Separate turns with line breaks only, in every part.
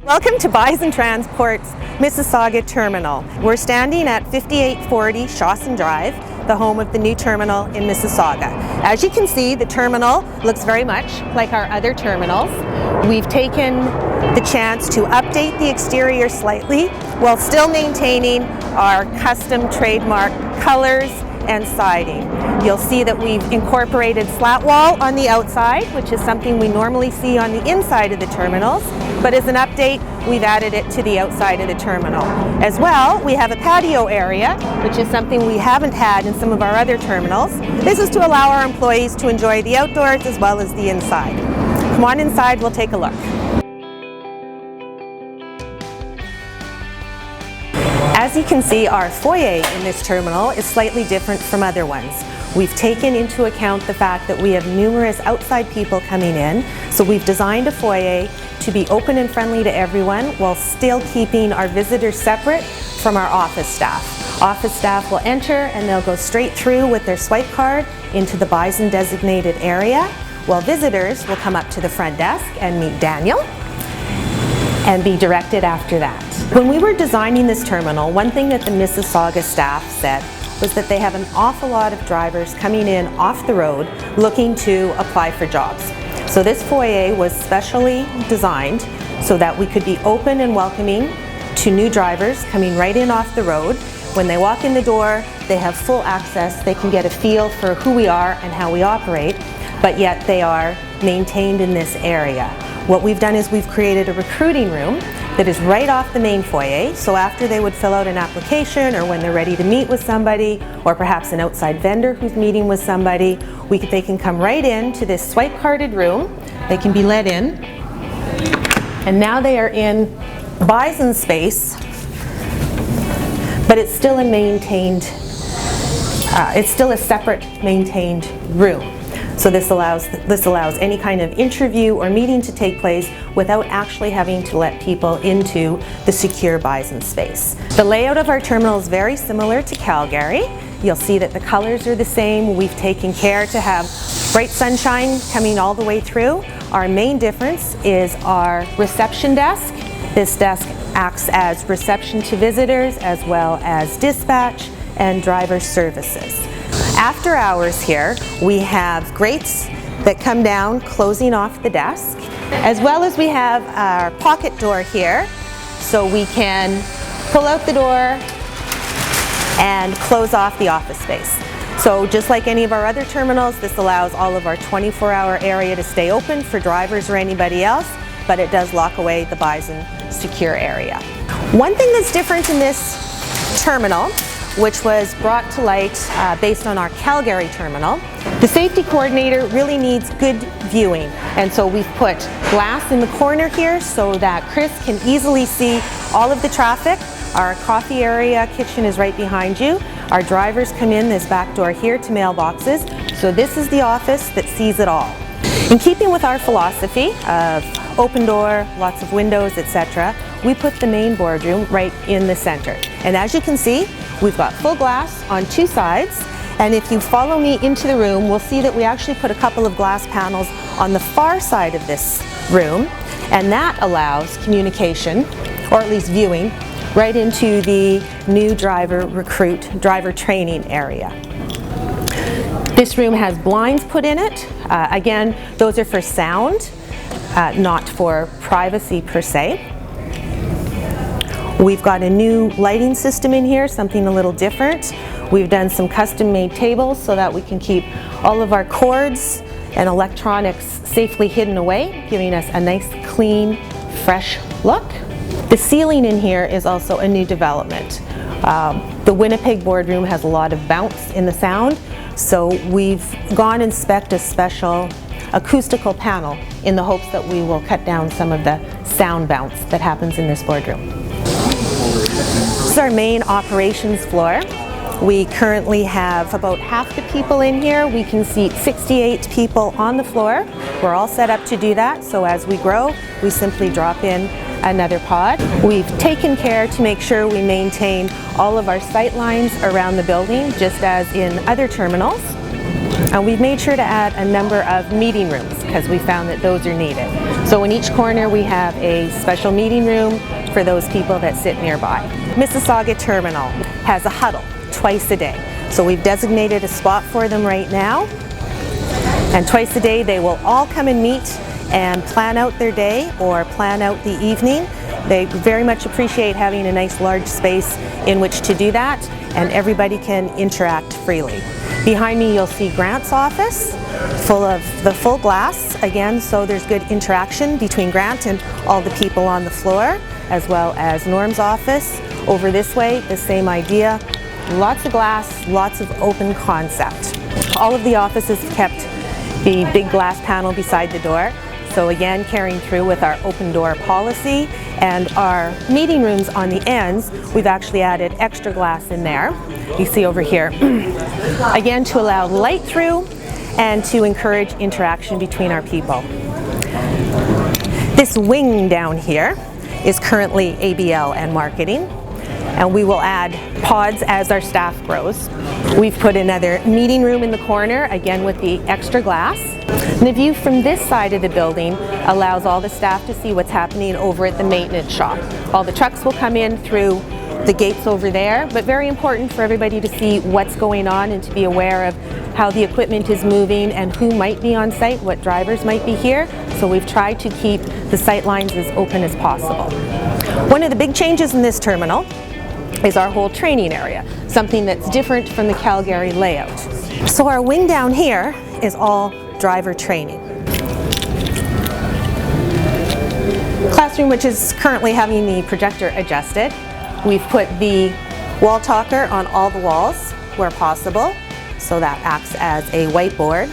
Welcome to Bison Transport's Mississauga terminal. We're standing at 5840 Shawson Drive, the home of the new terminal in Mississauga. As you can see, the terminal looks very much like our other terminals. We've taken the chance to update the exterior slightly while still maintaining our custom trademark colors and siding. You'll see that we've incorporated slat wall on the outside, which is something we normally see on the inside of the terminals, but as an update, we've added it to the outside of the terminal. As well, we have a patio area, which is something we haven't had in some of our other terminals. This is to allow our employees to enjoy the outdoors as well as the inside. Come on inside, we'll take a look. As you can see, our foyer in this terminal is slightly different from other ones. We've taken into account the fact that we have numerous outside people coming in, so we've designed a foyer to be open and friendly to everyone while still keeping our visitors separate from our office staff. Office staff will enter and they'll go straight through with their swipe card into the Bison designated area, while visitors will come up to the front desk and meet Daniel and be directed after that. When we were designing this terminal, one thing that the Mississauga staff said was that they have an awful lot of drivers coming in off the road looking to apply for jobs. So this foyer was specially designed so that we could be open and welcoming to new drivers coming right in off the road. When they walk in the door, they have full access, they can get a feel for who we are and how we operate, but yet they are maintained in this area. What we've done is we've created a recruiting room that is right off the main foyer, so after they would fill out an application or when they're ready to meet with somebody or perhaps an outside vendor who's meeting with somebody, they can come right in to this swipe carded room, they can be let in, and now they are in Bison space, but it's still a maintained, it's still a separate maintained room. So this allows any kind of interview or meeting to take place without actually having to let people into the secure Bison space. The layout of our terminal is very similar to Calgary. You'll see that the colors are the same. We've taken care to have bright sunshine coming all the way through. Our main difference is our reception desk. This desk acts as reception to visitors as well as dispatch and driver services. After hours here, we have grates that come down closing off the desk, as well as we have our pocket door here, so we can pull out the door and close off the office space. So just like any of our other terminals, this allows all of our 24-hour area to stay open for drivers or anybody else, but it does lock away the Bison secure area. One thing that's different in this terminal, which was brought to light based on our Calgary terminal. The safety coordinator really needs good viewing, and so we've put glass in the corner here so that Chris can easily see all of the traffic. Our coffee area kitchen is right behind you. Our drivers come in this back door here to mailboxes, so this is the office that sees it all. In keeping with our philosophy of open door, lots of windows, etc., we put the main boardroom right in the center. And as you can see, we've got full glass on two sides, and if you follow me into the room, we'll see that we actually put a couple of glass panels on the far side of this room, and that allows communication, or at least viewing, right into the new driver training area. This room has blinds put in it. Again, those are for sound, not for privacy per se. We've got a new lighting system in here, something a little different. We've done some custom-made tables so that we can keep all of our cords and electronics safely hidden away, giving us a nice, clean, fresh look. The ceiling in here is also a new development. The Winnipeg boardroom has a lot of bounce in the sound, so we've gone and spec'd a special acoustical panel in the hopes that we will cut down some of the sound bounce that happens in this boardroom. This is our main operations floor. We currently have about half the people in here. We can seat 68 people on the floor. We're all set up to do that, so as we grow, we simply drop in another pod. We've taken care to make sure we maintain all of our sight lines around the building, just as in other terminals. And we've made sure to add a number of meeting rooms because we found that those are needed. So in each corner we have a special meeting room for those people that sit nearby. Mississauga Terminal has a huddle twice a day. So we've designated a spot for them right now, and twice a day they will all come and meet and plan out their day or plan out the evening. They very much appreciate having a nice large space in which to do that, and everybody can interact freely. Behind me you'll see Grant's office, full of the full glass again, so there's good interaction between Grant and all the people on the floor, as well as Norm's office. Over this way, the same idea. Lots of glass, lots of open concept. All of the offices have kept the big glass panel beside the door. So again, carrying through with our open door policy, and our meeting rooms on the ends, we've actually added extra glass in there. You see over here. Again, to allow light through and to encourage interaction between our people. This wing down here is currently ABL and marketing, and we will add pods as our staff grows. We've put another meeting room in the corner, again with the extra glass. And the view from this side of the building allows all the staff to see what's happening over at the maintenance shop. All the trucks will come in through the gates over there, but very important for everybody to see what's going on and to be aware of how the equipment is moving and who might be on site, what drivers might be here. So we've tried to keep the sight lines as open as possible. One of the big changes in this terminal is our whole training area, something that's different from the Calgary layout. So our wing down here is all driver training. Classroom, which is currently having the projector adjusted. We've put the wall talker on all the walls where possible, so that acts as a whiteboard.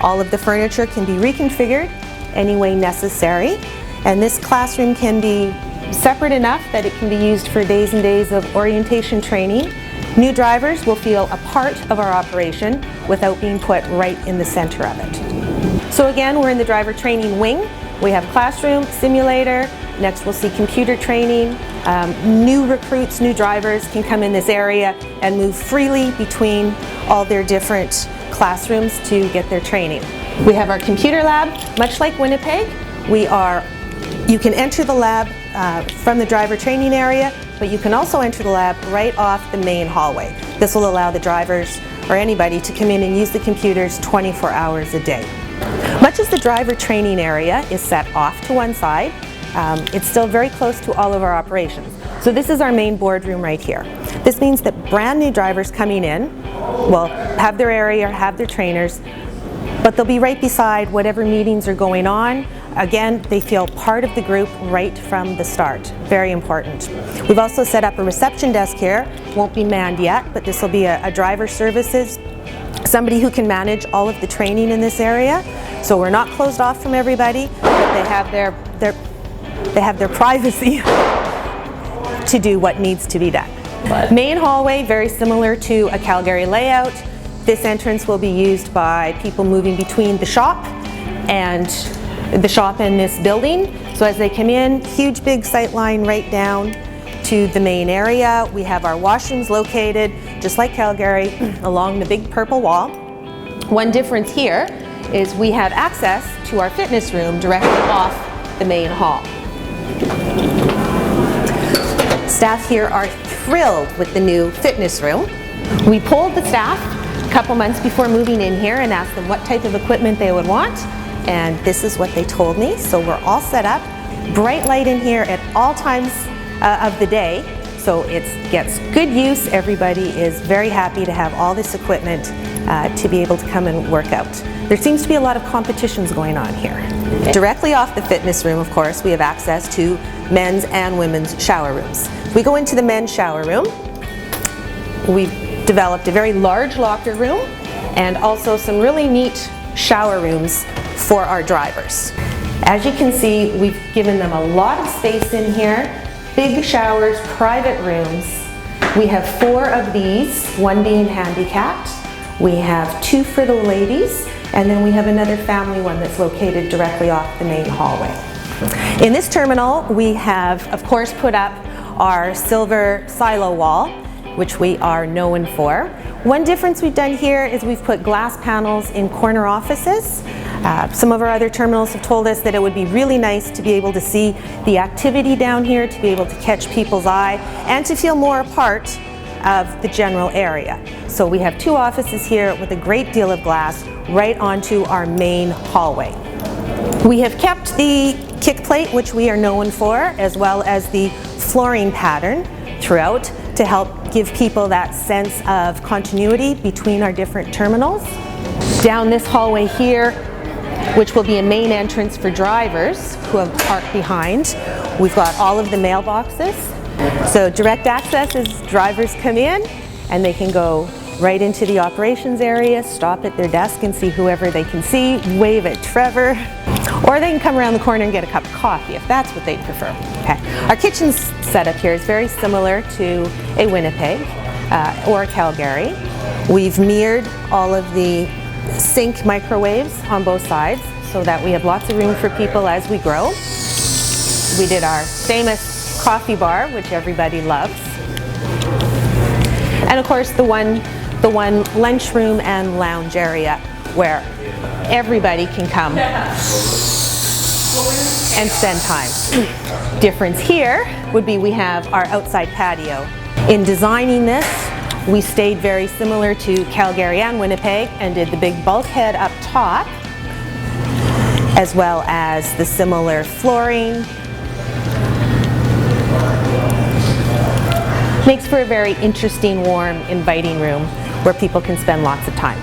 All of the furniture can be reconfigured any way necessary, and this classroom can be separate enough that it can be used for days and days of orientation training. New drivers will feel a part of our operation without being put right in the center of it. So again, we're in the driver training wing. We have classroom, simulator, next we'll see computer training. New recruits, new drivers can come in this area and move freely between all their different classrooms to get their training. We have our computer lab, much like Winnipeg. You can enter the lab from the driver training area, but you can also enter the lab right off the main hallway. This will allow the drivers or anybody to come in and use the computers 24 hours a day. Much as the driver training area is set off to one side, it's still very close to all of our operations. So this is our main boardroom right here. This means that brand new drivers coming in will have their area, have their trainers, but they'll be right beside whatever meetings are going on. Again, they feel part of the group right from the start. Very important. We've also set up a reception desk here. Won't be manned yet, but this will be a driver services, somebody who can manage all of the training in this area. So we're not closed off from everybody, but they have their privacy to do what needs to be done. Main hallway, very similar to a Calgary layout. This entrance will be used by people moving between the shop and this building. So as they come in, huge big sight line right down to the main area. We have our washrooms located, just like Calgary, along the big purple wall. One difference here is we have access to our fitness room directly off the main hall. Staff here are thrilled with the new fitness room. We polled the staff a couple months before moving in here and asked them what type of equipment they would want, and this is what they told me. So we're all set up. Bright light in here at all times of the day, so it gets good use. Everybody is very happy to have all this equipment to be able to come and work out. There seems to be a lot of competitions going on here. Okay. Directly off the fitness room, of course, we have access to men's and women's shower rooms. We go into the men's shower room. We've developed a very large locker room and also some really neat shower rooms for our drivers. As you can see, we've given them a lot of space in here. Big showers, private rooms. We have 4 of these, one being handicapped. We have 2 for the ladies, and then we have another family one that's located directly off the main hallway. In this terminal, we have, of course, put up our silver silo wall, which we are known for. One difference we've done here is we've put glass panels in corner offices. Some of our other terminals have told us that it would be really nice to be able to see the activity down here, to be able to catch people's eye, and to feel more a part of the general area. So we have 2 offices here with a great deal of glass right onto our main hallway. We have kept the kick plate, which we are known for, as well as the flooring pattern throughout to help give people that sense of continuity between our different terminals. Down this hallway here, which will be a main entrance for drivers who have parked behind, we've got all of the mailboxes. So direct access is drivers come in and they can go right into the operations area, stop at their desk and see whoever they can see, wave at Trevor, or they can come around the corner and get a cup of coffee if that's what they prefer. Okay. Our kitchen setup here is very similar to a Winnipeg or a Calgary. We've mirrored all of the sink microwaves on both sides so that we have lots of room for people as we grow. We did our famous coffee bar, which everybody loves. And of course the one lunchroom and lounge area where everybody can come and spend time. Difference here would be we have our outside patio. In designing this, we stayed very similar to Calgary and Winnipeg and did the big bulkhead up top, as well as the similar flooring. Makes for a very interesting, warm, inviting room where people can spend lots of time.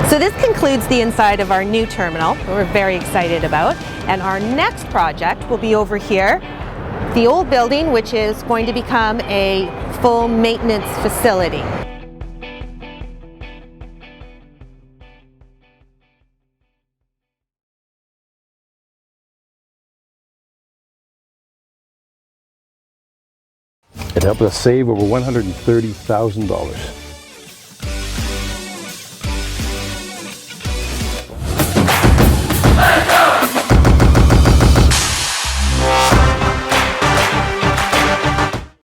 So this concludes the inside of our new terminal that we're very excited about. And our next project will be over here, the old building, which is going to become a full maintenance facility.
It helped us save over $130,000.